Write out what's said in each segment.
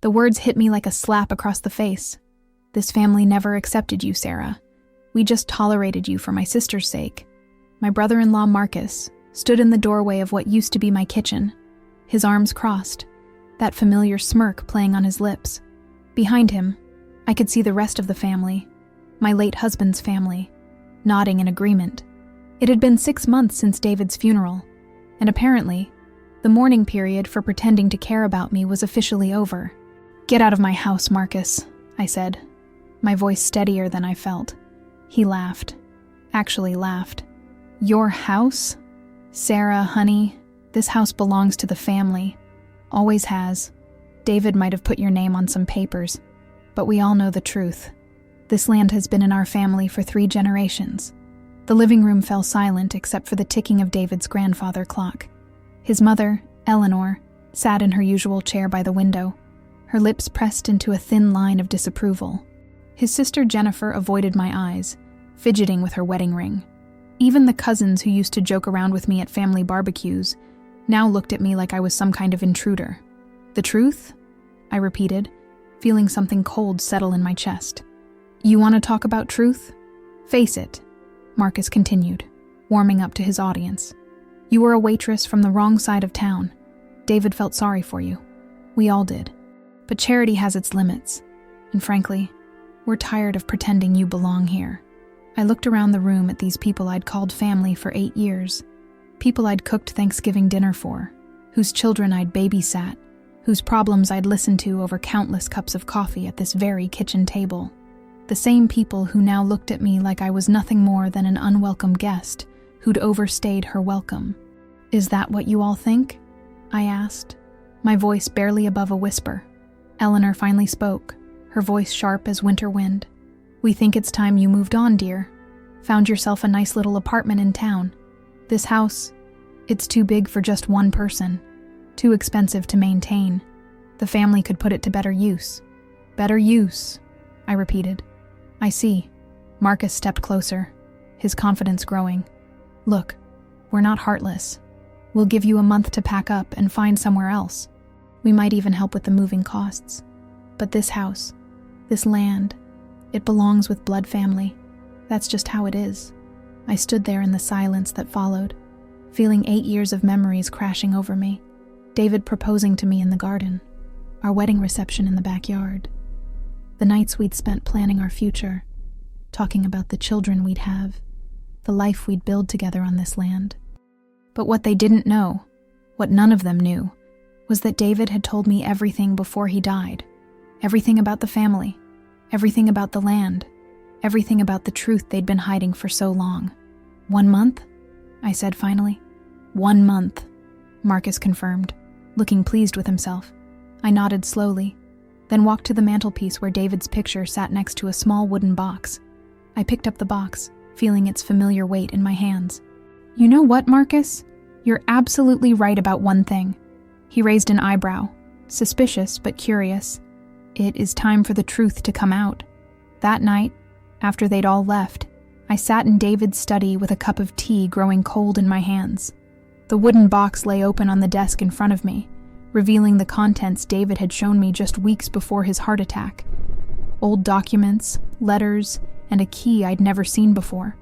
The words hit me like a slap across the face. This family never accepted you, Sarah. We just tolerated you for my sister's sake. My brother-in-law, Marcus, stood in the doorway of what used to be my kitchen, his arms crossed, that familiar smirk playing on his lips. Behind him, I could see the rest of the family, my late husband's family, nodding in agreement. It had been 6 months since David's funeral, and apparently, the mourning period for pretending to care about me was officially over. "Get out of my house, Marcus," I said, my voice steadier than I felt. He laughed. Actually laughed. "Your house? Sarah, honey, this house belongs to the family. Always has. David might have put your name on some papers, but we all know the truth. This land has been in our family for 3 generations. The living room fell silent except for the ticking of David's grandfather clock. His mother, Eleanor, sat in her usual chair by the window, her lips pressed into a thin line of disapproval. His sister Jennifer avoided my eyes, fidgeting with her wedding ring. Even the cousins who used to joke around with me at family barbecues now looked at me like I was some kind of intruder. "The truth?" I repeated, feeling something cold settle in my chest. "You want to talk about truth? Face it," Marcus continued, warming up to his audience. "You were a waitress from the wrong side of town. David felt sorry for you. We all did. But charity has its limits, and frankly, we're tired of pretending you belong here." I looked around the room at these people I'd called family for 8 years, people I'd cooked Thanksgiving dinner for, whose children I'd babysat, whose problems I'd listened to over countless cups of coffee at this very kitchen table. The same people who now looked at me like I was nothing more than an unwelcome guest who'd overstayed her welcome. "Is that what you all think?" I asked, my voice barely above a whisper. Eleanor finally spoke, her voice sharp as winter wind. "We think it's time you moved on, dear. Found yourself a nice little apartment in town. This house, it's too big for just one person. Too expensive to maintain. The family could put it to better use." "Better use," I repeated. "I see." Marcus stepped closer, his confidence growing. "Look, we're not heartless. We'll give you a month to pack up and find somewhere else. We might even help with the moving costs. But this house, this land, it belongs with blood family. That's just how it is." I stood there in the silence that followed, feeling 8 years of memories crashing over me. David proposing to me in the garden, our wedding reception in the backyard, the nights we'd spent planning our future, talking about the children we'd have, the life we'd build together on this land. But what they didn't know, what none of them knew, was that David had told me everything before he died. Everything about the family, everything about the land, everything about the truth they'd been hiding for so long. "1 month?" I said finally. "1 month," Marcus confirmed, looking pleased with himself. I nodded slowly, then walked to the mantelpiece where David's picture sat next to a small wooden box. I picked up the box, feeling its familiar weight in my hands. "You know what, Marcus? You're absolutely right about one thing." He raised an eyebrow, suspicious but curious. "It is time for the truth to come out." That night, after they'd all left, I sat in David's study with a cup of tea growing cold in my hands. The wooden box lay open on the desk in front of me, revealing the contents David had shown me just weeks before his heart attack. Old documents, letters, and a key I'd never seen before.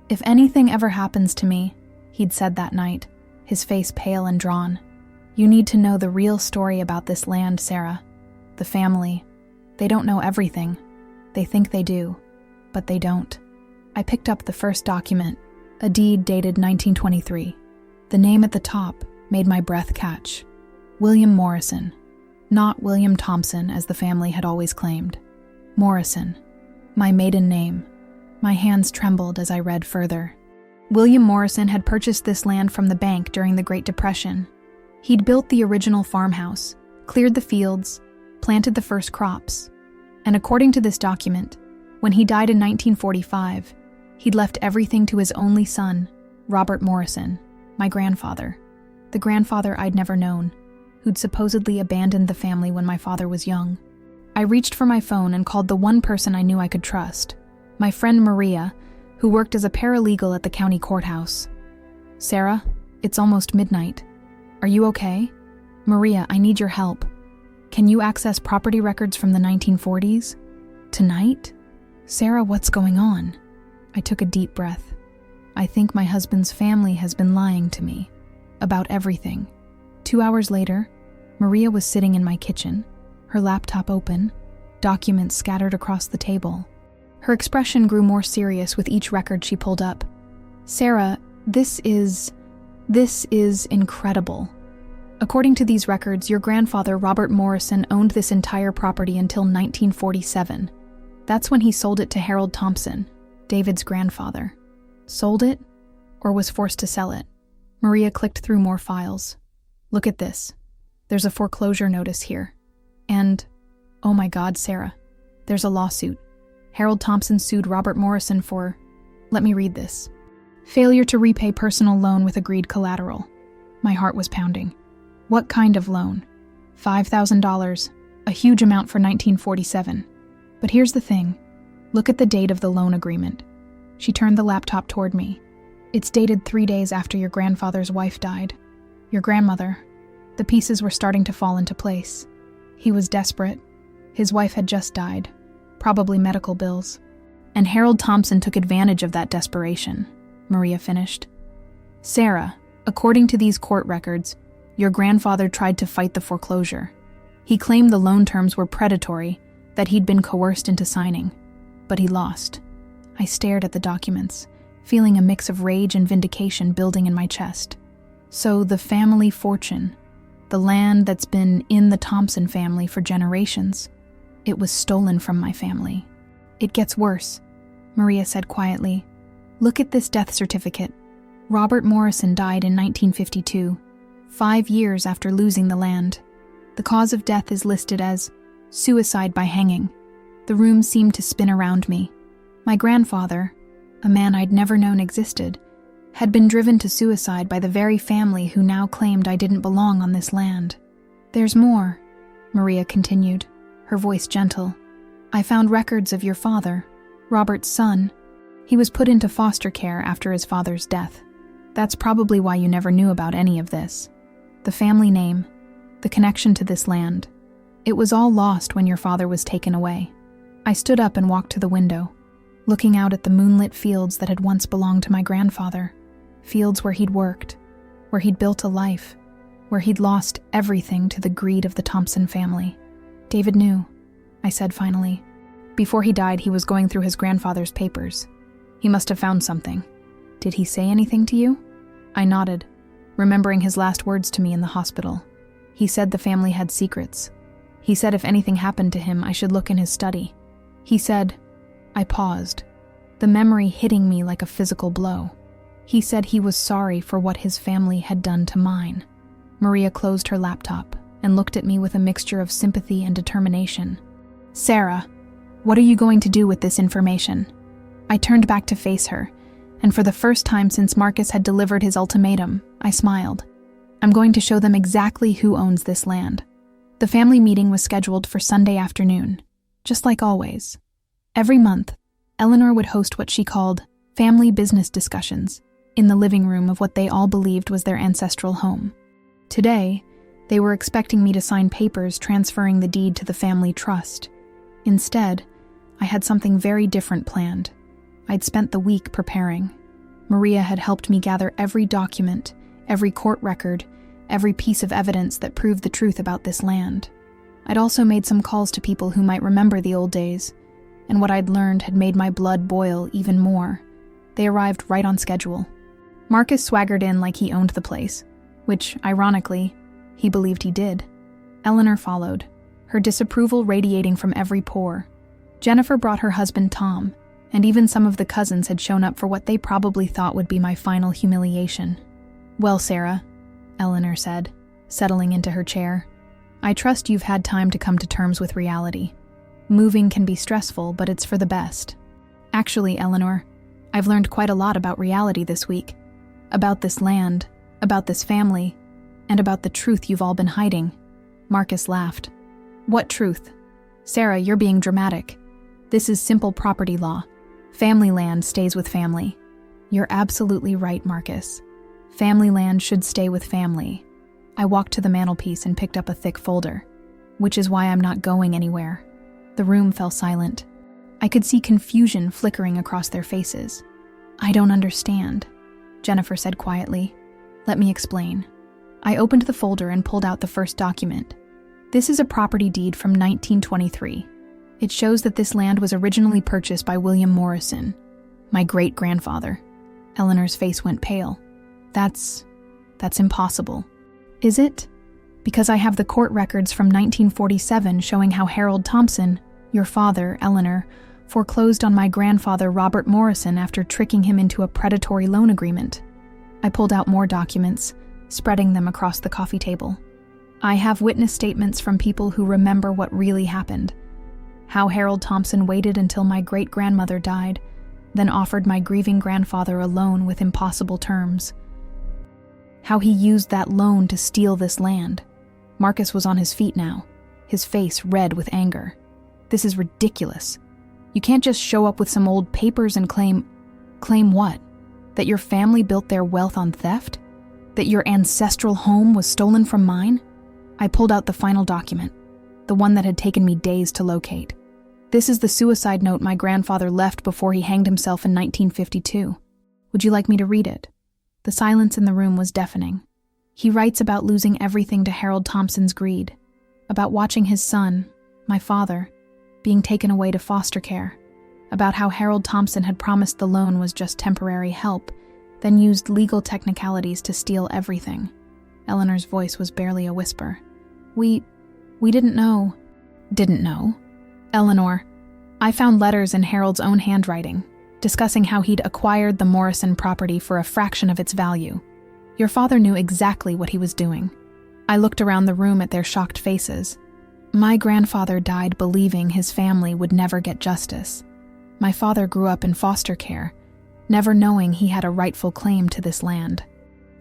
"If anything ever happens to me," he'd said that night, his face pale and drawn, "you need to know the real story about this land, Sarah. The family. They don't know everything. They think they do, but they don't." I picked up the first document, a deed dated 1923. The name at the top made my breath catch. William Morrison. Not William Thompson, as the family had always claimed. Morrison. My maiden name. My hands trembled as I read further. William Morrison had purchased this land from the bank during the Great Depression. He'd built the original farmhouse, cleared the fields, planted the first crops, and according to this document, when he died in 1945, he'd left everything to his only son, Robert Morrison, my grandfather, the grandfather I'd never known, who'd supposedly abandoned the family when my father was young. I reached for my phone and called the one person I knew I could trust, my friend Maria, who worked as a paralegal at the county courthouse. "Sarah, it's almost midnight. Are you okay? Maria, I need your help. Can you access property records from the 1940s? Tonight? Sarah, what's going on? I took a deep breath. I think my husband's family has been lying to me about everything. 2 hours later, Maria was sitting in my kitchen, her laptop open, documents scattered across the table. Her expression grew more serious with each record she pulled up. Sarah, this is incredible. According to these records, your grandfather, Robert Morrison, owned this entire property until 1947. That's when he sold it to Harold Thompson, David's grandfather. Sold it, or was forced to sell it? Maria clicked through more files. Look at this. There's a foreclosure notice here. And, oh my God, Sarah, there's a lawsuit. Harold Thompson sued Robert Morrison for, let me read this. Failure to repay personal loan with agreed collateral. My heart was pounding. What kind of loan? $5,000, a huge amount for 1947. But here's the thing. Look at the date of the loan agreement. She turned the laptop toward me. It's dated 3 days after your grandfather's wife died. Your grandmother. The pieces were starting to fall into place. He was desperate. His wife had just died, probably medical bills. And Harold Thompson took advantage of that desperation, Maria finished. Sarah, according to these court records, your grandfather tried to fight the foreclosure. He claimed the loan terms were predatory, that he'd been coerced into signing. But he lost. I stared at the documents, feeling a mix of rage and vindication building in my chest. So the family fortune, the land that's been in the Thompson family for generations, it was stolen from my family. It gets worse, Maria said quietly. Look at this death certificate. Robert Morrison died in 1952, 5 years after losing the land. The cause of death is listed as suicide by hanging. The room seemed to spin around me. My grandfather, a man I'd never known existed, had been driven to suicide by the very family who now claimed I didn't belong on this land. There's more, Maria continued, her voice gentle. I found records of your father, Robert's son. He was put into foster care after his father's death. That's probably why you never knew about any of this. The family name, the connection to this land. It was all lost when your father was taken away. I stood up and walked to the window, looking out at the moonlit fields that had once belonged to my grandfather. Fields where he'd worked, where he'd built a life, where he'd lost everything to the greed of the Thompson family. David knew, I said finally. Before he died, he was going through his grandfather's papers. He must have found something. Did he say anything to you? I nodded, remembering his last words to me in the hospital. He said the family had secrets. He said if anything happened to him, I should look in his study. He said, I paused, the memory hitting me like a physical blow. He said he was sorry for what his family had done to mine. Maria closed her laptop and looked at me with a mixture of sympathy and determination. Sarah, what are you going to do with this information? I turned back to face her, and for the first time since Marcus had delivered his ultimatum, I smiled. I'm going to show them exactly who owns this land. The family meeting was scheduled for Sunday afternoon, just like always. Every month, Eleanor would host what she called family business discussions in the living room of what they all believed was their ancestral home. Today, they were expecting me to sign papers transferring the deed to the family trust. Instead, I had something very different planned. I'd spent the week preparing. Maria had helped me gather every document, every court record, every piece of evidence that proved the truth about this land. I'd also made some calls to people who might remember the old days, and what I'd learned had made my blood boil even more. They arrived right on schedule. Marcus swaggered in like he owned the place, which, ironically, he believed he did. Eleanor followed, her disapproval radiating from every pore. Jennifer brought her husband Tom, and even some of the cousins had shown up for what they probably thought would be my final humiliation. Well, Sarah, Eleanor said, settling into her chair, I trust you've had time to come to terms with reality. Moving can be stressful, but it's for the best. Actually, Eleanor, I've learned quite a lot about reality this week. About this land, about this family, and about the truth you've all been hiding. Marcus laughed. What truth? Sarah, you're being dramatic. This is simple property law. Family land stays with family. You're absolutely right, Marcus. Family land should stay with family. I walked to the mantelpiece and picked up a thick folder. which is why I'm not going anywhere." The room fell silent. I could see confusion flickering across their faces. "I don't understand," Jennifer said quietly. "Let me explain." I opened the folder and pulled out the first document. This is a property deed from 1923. It shows that this land was originally purchased by William Morrison, my great-grandfather. Eleanor's face went pale. That's impossible." "Is it?" "Because I have the court records from 1947 showing how Harold Thompson, your father, Eleanor, foreclosed on my grandfather Robert Morrison after tricking him into a predatory loan agreement." I pulled out more documents, spreading them across the coffee table. "I have witness statements from people who remember what really happened. How Harold Thompson waited until my great-grandmother died, then offered my grieving grandfather a loan with impossible terms. How he used that loan to steal this land." Marcus was on his feet now, his face red with anger. "This is ridiculous. You can't just show up with some old papers and claim what? That your family built their wealth on theft? That your ancestral home was stolen from mine?" I pulled out the final document, the one that had taken me days to locate. "This is the suicide note my grandfather left before he hanged himself in 1952. Would you like me to read it?" The silence in the room was deafening. He writes about losing everything to Harold Thompson's greed, about watching his son, my father, being taken away to foster care, about how Harold Thompson had promised the loan was just temporary help, then used legal technicalities to steal everything. Eleanor's voice was barely a whisper. We didn't know." "Didn't know?" "Eleanor, I found letters in Harold's own handwriting, discussing how he'd acquired the Morrison property for a fraction of its value. Your father knew exactly what he was doing." I looked around the room at their shocked faces. "My grandfather died believing his family would never get justice. My father grew up in foster care, never knowing he had a rightful claim to this land.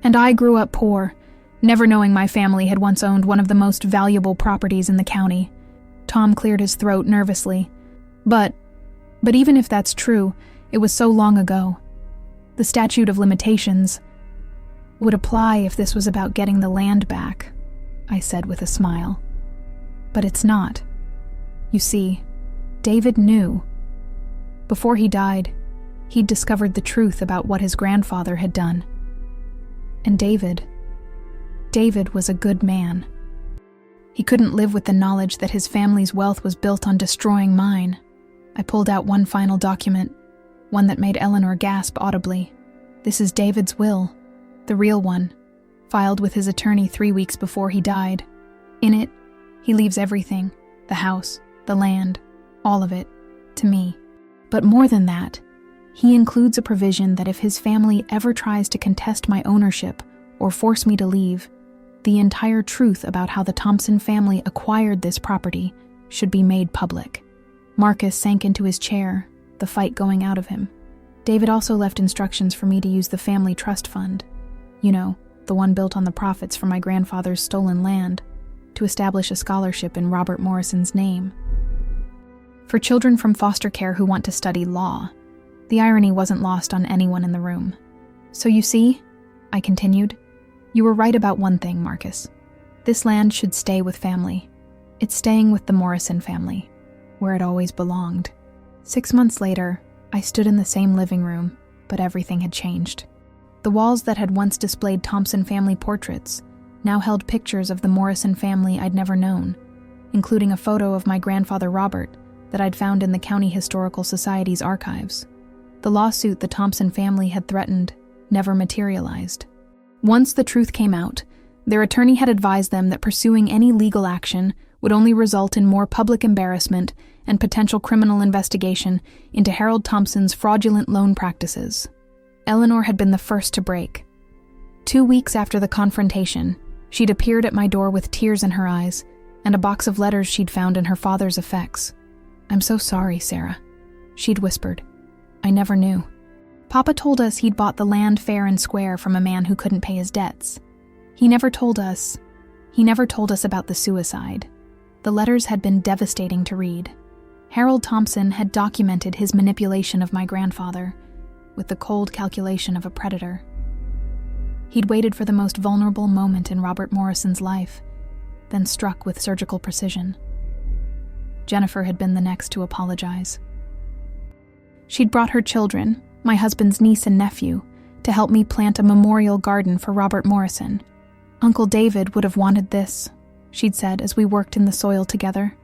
And I grew up poor, never knowing my family had once owned one of the most valuable properties in the county." Tom cleared his throat nervously. But even if that's true, it was so long ago. The statute of limitations would apply if this was about getting the land back," I said with a smile. "But it's not. You see, David knew. Before he died, he'd discovered the truth about what his grandfather had done. And David was a good man. He couldn't live with the knowledge that his family's wealth was built on destroying mine." I pulled out one final document, one that made Eleanor gasp audibly. "This is David's will, the real one, filed with his attorney 3 weeks before he died. In it, he leaves everything, the house, the land, all of it, to me. But more than that, he includes a provision that if his family ever tries to contest my ownership or force me to leave, the entire truth about how the Thompson family acquired this property should be made public." Marcus sank into his chair, the fight going out of him. "David also left instructions for me to use the family trust fund, you know, the one built on the profits from my grandfather's stolen land, to establish a scholarship in Robert Morrison's name. For children from foster care who want to study law." The irony wasn't lost on anyone in the room. "So you see," I continued, "you were right about one thing, Marcus. This land should stay with family. It's staying with the Morrison family, where it always belonged." 6 months later, I stood in the same living room, but everything had changed. The walls that had once displayed Thompson family portraits now held pictures of the Morrison family I'd never known, including a photo of my grandfather Robert that I'd found in the County Historical Society's archives. The lawsuit the Thompson family had threatened never materialized. Once the truth came out, their attorney had advised them that pursuing any legal action would only result in more public embarrassment and potential criminal investigation into Harold Thompson's fraudulent loan practices. Eleanor had been the first to break. 2 weeks after the confrontation, she'd appeared at my door with tears in her eyes and a box of letters she'd found in her father's effects. "I'm so sorry, Sarah," she'd whispered. "I never knew. Papa told us he'd bought the land fair and square from a man who couldn't pay his debts. He never told us about the suicide. The letters had been devastating to read. Harold Thompson had documented his manipulation of my grandfather with the cold calculation of a predator. He'd waited for the most vulnerable moment in Robert Morrison's life, then struck with surgical precision. Jennifer had been the next to apologize. She'd brought her children, my husband's niece and nephew, to help me plant a memorial garden for Robert Morrison. Uncle David would have wanted this, she'd said as we worked in the soil together.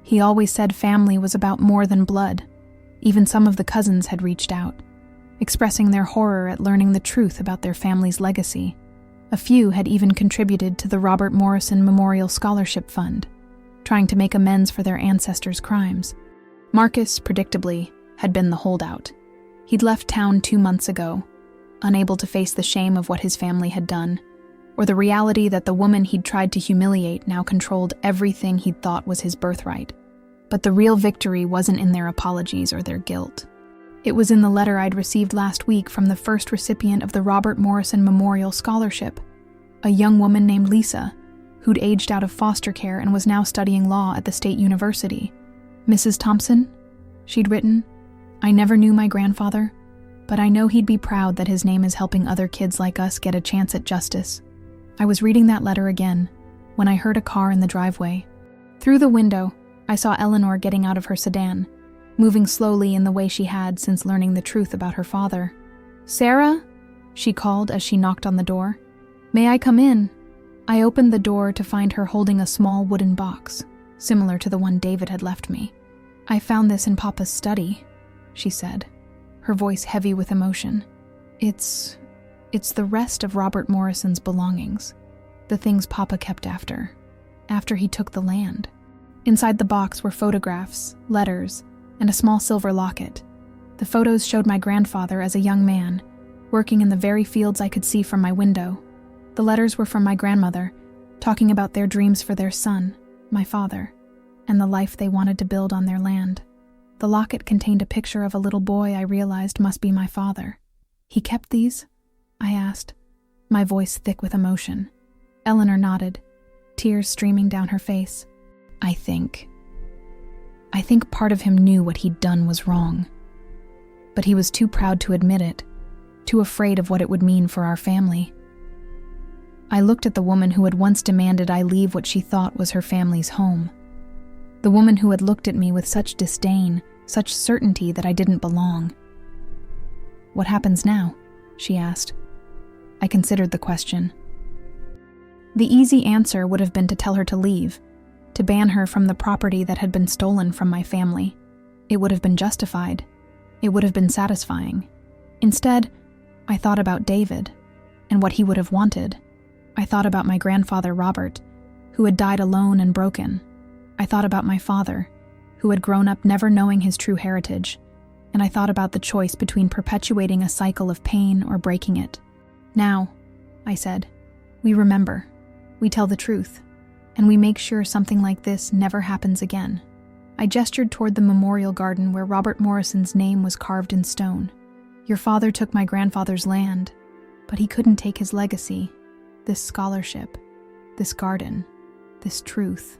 He always said family was about more than blood. Even some of the cousins had reached out, expressing their horror at learning the truth about their family's legacy. A few had even contributed to the Robert Morrison Memorial Scholarship Fund, trying to make amends for their ancestors' crimes. Marcus, predictably, had been the holdout. He'd left town 2 months ago, unable to face the shame of what his family had done, or the reality that the woman he'd tried to humiliate now controlled everything he'd thought was his birthright. But the real victory wasn't in their apologies or their guilt. It was in the letter I'd received last week from the first recipient of the Robert Morrison Memorial Scholarship, a young woman named Lisa, who'd aged out of foster care and was now studying law at the state university. "Mrs. Thompson," she'd written, "I never knew my grandfather, but I know he'd be proud that his name is helping other kids like us get a chance at justice." I was reading that letter again when I heard a car in the driveway. Through the window, I saw Eleanor getting out of her sedan, moving slowly in the way she had since learning the truth about her father. "Sarah?" she called as she knocked on the door. "May I come in?" I opened the door to find her holding a small wooden box, similar to the one David had left me. "I found this in Papa's study," she said, her voice heavy with emotion. It's the rest of Robert Morrison's belongings, the things Papa kept after he took the land." Inside the box were photographs, letters, and a small silver locket. The photos showed my grandfather as a young man, working in the very fields I could see from my window. The letters were from my grandmother, talking about their dreams for their son, my father, and the life they wanted to build on their land. The locket contained a picture of a little boy I realized must be my father. "He kept these?" I asked, my voice thick with emotion. Eleanor nodded, tears streaming down her face. I think part of him knew what he'd done was wrong. But he was too proud to admit it, too afraid of what it would mean for our family." I looked at the woman who had once demanded I leave what she thought was her family's home. The woman who had looked at me with such disdain, such certainty that I didn't belong. "What happens now?" she asked. I considered the question. The easy answer would have been to tell her to leave, to ban her from the property that had been stolen from my family. It would have been justified. It would have been satisfying. Instead, I thought about David and what he would have wanted. I thought about my grandfather Robert, who had died alone and broken. I thought about my father, who had grown up never knowing his true heritage, and I thought about the choice between perpetuating a cycle of pain or breaking it. "Now," I said, "we remember, we tell the truth, and we make sure something like this never happens again." I gestured toward the memorial garden where Robert Morrison's name was carved in stone. "Your father took my grandfather's land, but he couldn't take his legacy, this scholarship, this garden, this truth.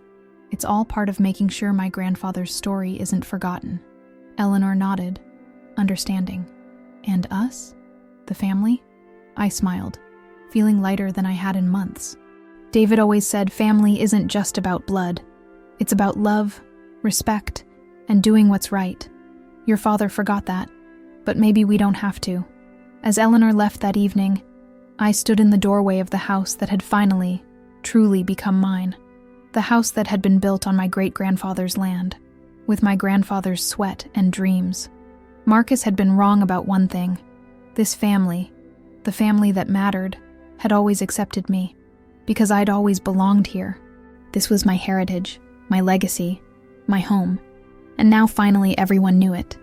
It's all part of making sure my grandfather's story isn't forgotten." Eleanor nodded, understanding. "And us? The family?" I smiled, feeling lighter than I had in months. David always said family isn't just about blood. It's about love, respect, and doing what's right. Your father forgot that, but maybe we don't have to. As Eleanor left that evening, I stood in the doorway of the house that had finally, truly become mine. The house that had been built on my great-grandfather's land, with my grandfather's sweat and dreams. Marcus had been wrong about one thing. This family, the family that mattered, had always accepted me, because I'd always belonged here. This was my heritage, my legacy, my home, and now finally everyone knew it.